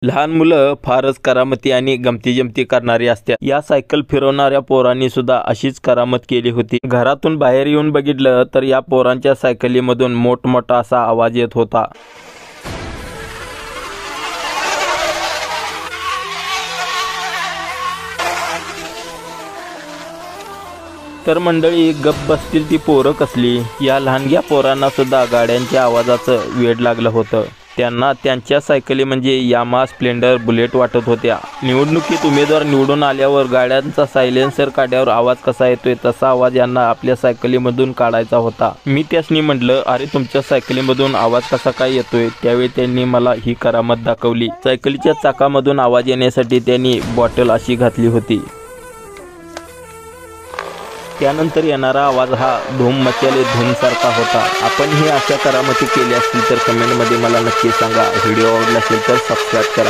लहान मुलं फारच करामती आणि गमती-जमती करणारी असतात. या सायकल फिरवणाऱ्या पोरांनी सुद्धा अशीच करामत केली होती. घरातून बाहेर येऊन बघितलं तर या पोरांच्या सायकलीमधून मोठमोठा असा आवाज येत होता. तर मंडळी, गप्प बसतील ती पोरं कसली? या लहानग्या पोरांना सुद्धा गाड्यांच्या आवाजाचं वेड लागलं होतं. त्यांना त्यांच्या सायकली म्हणजे यामा, स्प्लेंडर, बुलेट वाटत होत्या. निवडणुकीत उमेदवार निवडून आल्यावर गाड्यांचा सायलेन्सर काढल्यावर आवाज कसा येतोय तसा आवाज यांना आपल्या सायकलीमधून काढायचा होता. मी त्यासनी म्हटलं, अरे तुमच्या सायकलीमधून आवाज कसा काय येतोय? त्यावेळी त्यांनी मला ही करामत दाखवली. सायकलीच्या चाकामधून आवाज येण्यासाठी त्यांनी बॉटल अशी घातली होती. त्यानंतर येणारा आवाज हा धूम मचाले धूम सारखा होता. आपण ही अशा करामती केल्या असतील तर कमेंटमध्ये मला नक्की सांगा. व्हिडिओ आवडला असेल तर सबस्क्राईब करा.